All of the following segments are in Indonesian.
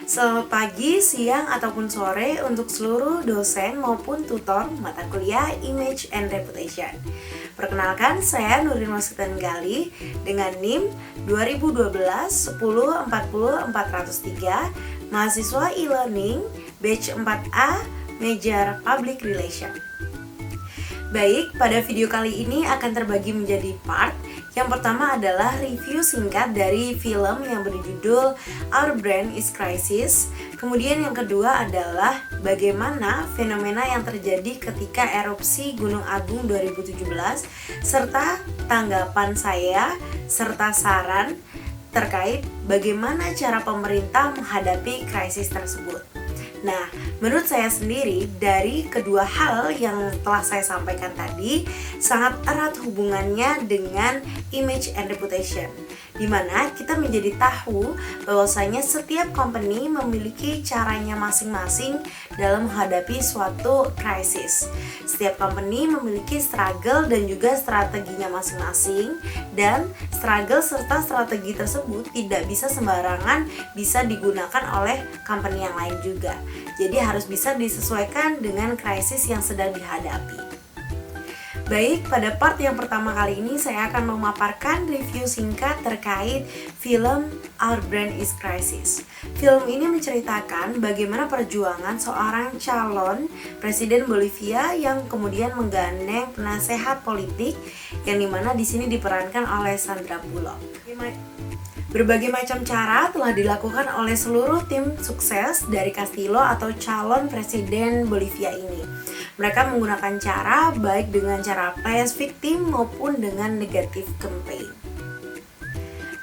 Selamat pagi, siang, ataupun sore untuk seluruh dosen maupun tutor mata kuliah Image and Reputation. Perkenalkan, saya Nurin Wasutan Gali dengan NIM 2012 10 40 403, mahasiswa e-learning batch 4A, major Public Relation. Baik, pada video kali ini akan terbagi menjadi part. Yang pertama adalah review singkat dari film yang berjudul Our Brain is Crisis. Kemudian yang kedua adalah bagaimana fenomena yang terjadi ketika erupsi Gunung Agung 2017, serta tanggapan saya serta saran terkait bagaimana cara pemerintah menghadapi krisis tersebut. Nah, menurut saya sendiri, dari kedua hal yang telah saya sampaikan tadi sangat erat hubungannya dengan image and reputation, di mana kita menjadi tahu bahwasanya setiap company memiliki caranya masing-masing dalam menghadapi suatu krisis. Setiap company memiliki struggle dan juga strateginya masing-masing, dan struggle serta strategi tersebut tidak bisa sembarangan bisa digunakan oleh company yang lain juga. Jadi harus bisa disesuaikan dengan krisis yang sedang dihadapi. Baik, pada part yang pertama kali ini saya akan memaparkan review singkat terkait film Our Brain is Crisis. Film ini menceritakan bagaimana perjuangan seorang calon presiden Bolivia yang kemudian menggandeng penasehat politik, yang dimana di sini diperankan oleh Sandra Bullock. Berbagai macam cara telah dilakukan oleh seluruh tim sukses dari Castillo atau calon presiden Bolivia ini. Mereka menggunakan cara baik dengan cara bias victim maupun dengan negative campaign.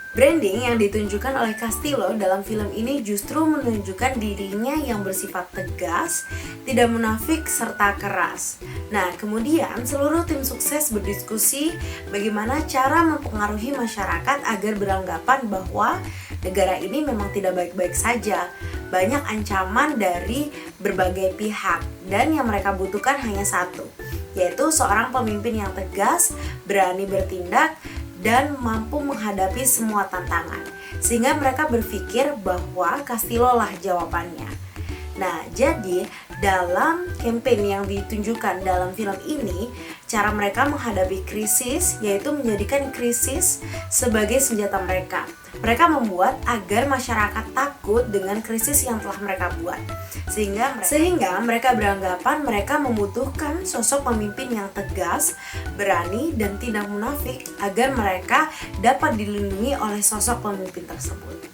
Branding yang ditunjukkan oleh Castillo dalam film ini justru menunjukkan dirinya yang bersifat tegas, tidak munafik, serta keras. Nah, kemudian seluruh tim sukses berdiskusi bagaimana cara mempengaruhi masyarakat agar beranggapan bahwa negara ini memang tidak baik-baik saja. Banyak ancaman dari berbagai pihak, dan yang mereka butuhkan hanya satu, yaitu seorang pemimpin yang tegas, berani bertindak, dan mampu menghadapi semua tantangan, sehingga mereka berpikir bahwa Castillo lah jawabannya. Nah, jadi dalam campaign yang ditunjukkan dalam film ini, cara mereka menghadapi krisis yaitu menjadikan krisis sebagai senjata mereka. Mereka membuat agar masyarakat takut dengan krisis yang telah mereka buat, sehingga mereka beranggapan mereka membutuhkan sosok pemimpin yang tegas, berani, dan tidak munafik agar mereka dapat dilindungi oleh sosok pemimpin tersebut.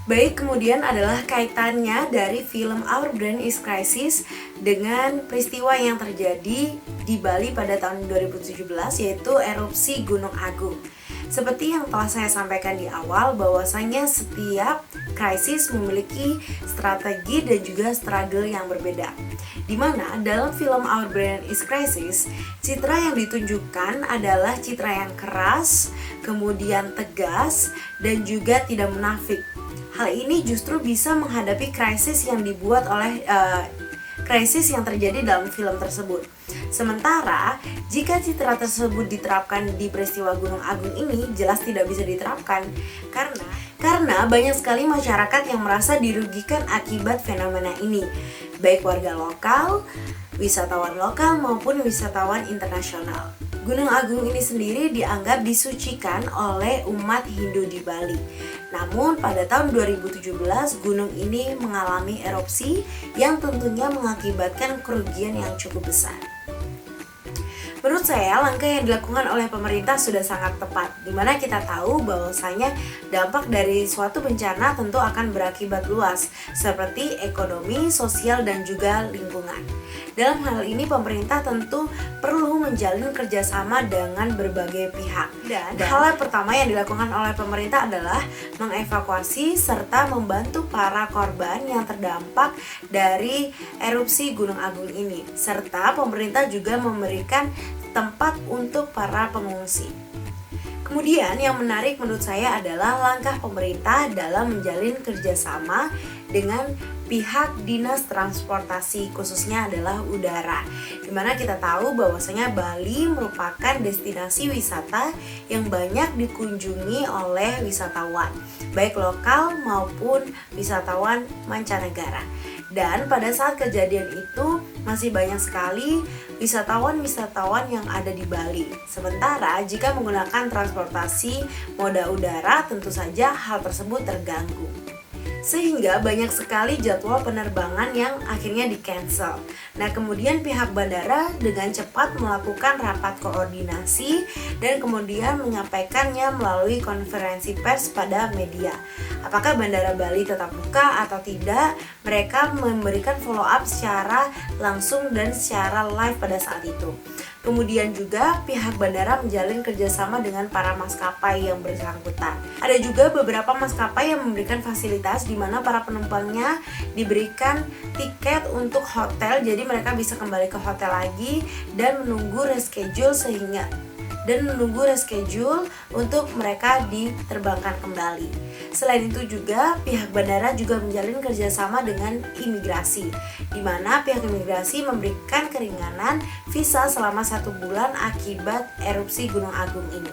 Baik, kemudian adalah kaitannya dari film Our Brain is Crisis dengan peristiwa yang terjadi di Bali pada tahun 2017, yaitu erupsi Gunung Agung. Seperti yang telah saya sampaikan di awal, bahwasanya setiap krisis memiliki strategi dan juga struggle yang berbeda. Dimana dalam film Our Brain is Crisis, citra yang ditunjukkan adalah citra yang keras, kemudian tegas, dan juga tidak munafik. Hal ini justru bisa menghadapi krisis yang dibuat oleh krisis yang terjadi dalam film tersebut. Sementara jika citra tersebut diterapkan di peristiwa Gunung Agung ini, jelas tidak bisa diterapkan karena banyak sekali masyarakat yang merasa dirugikan akibat fenomena ini, baik warga lokal, wisatawan lokal maupun wisatawan internasional. Gunung Agung ini sendiri dianggap disucikan oleh umat Hindu di Bali. Namun pada tahun 2017 gunung ini mengalami erupsi yang tentunya mengakibatkan kerugian yang cukup besar. Menurut saya, langkah yang dilakukan oleh pemerintah sudah sangat tepat, dimana kita tahu bahwasanya dampak dari suatu bencana tentu akan berakibat luas, seperti ekonomi, sosial, dan juga lingkungan. Dalam hal ini, pemerintah tentu perlu menjalin kerjasama dengan berbagai pihak. Dan hal yang pertama yang dilakukan oleh pemerintah adalah mengevakuasi serta membantu para korban yang terdampak dari erupsi Gunung Agung ini. Serta pemerintah juga memberikan tempat untuk para pengungsi. Kemudian yang menarik menurut saya adalah langkah pemerintah dalam menjalin kerjasama dengan pihak dinas transportasi, khususnya adalah udara. Dimana kita tahu bahwasanya Bali merupakan destinasi wisata yang banyak dikunjungi oleh wisatawan, baik lokal maupun wisatawan mancanegara. Dan pada saat kejadian itu masih banyak sekali wisatawan-wisatawan yang ada di Bali. Sementara jika menggunakan transportasi moda udara, tentu saja hal tersebut terganggu. Sehingga banyak sekali jadwal penerbangan yang akhirnya di-cancel. Nah, kemudian pihak bandara dengan cepat melakukan rapat koordinasi dan kemudian menyampaikannya melalui konferensi pers pada media. Apakah Bandara Bali tetap buka atau tidak? Mereka memberikan follow up secara langsung dan secara live pada saat itu. Kemudian juga pihak bandara menjalin kerjasama dengan para maskapai yang bersangkutan. Ada juga beberapa maskapai yang memberikan fasilitas di mana para penumpangnya diberikan tiket untuk hotel, jadi mereka bisa kembali ke hotel lagi dan menunggu reschedule untuk mereka diterbangkan kembali. Selain itu juga pihak bandara juga menjalin kerjasama dengan imigrasi, di mana pihak imigrasi memberikan keringanan visa selama 1 bulan akibat erupsi Gunung Agung ini.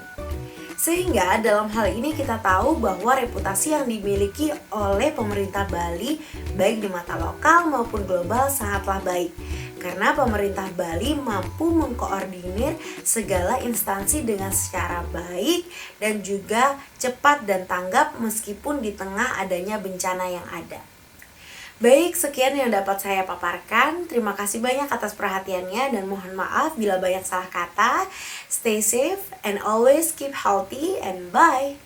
Sehingga dalam hal ini kita tahu bahwa reputasi yang dimiliki oleh pemerintah Bali baik di mata lokal maupun global sangatlah baik. Karena pemerintah Bali mampu mengkoordinir segala instansi dengan secara baik dan juga cepat dan tanggap meskipun di tengah adanya bencana yang ada. Baik, sekian yang dapat saya paparkan. Terima kasih banyak atas perhatiannya dan mohon maaf bila banyak salah kata. Stay safe and always keep healthy and bye.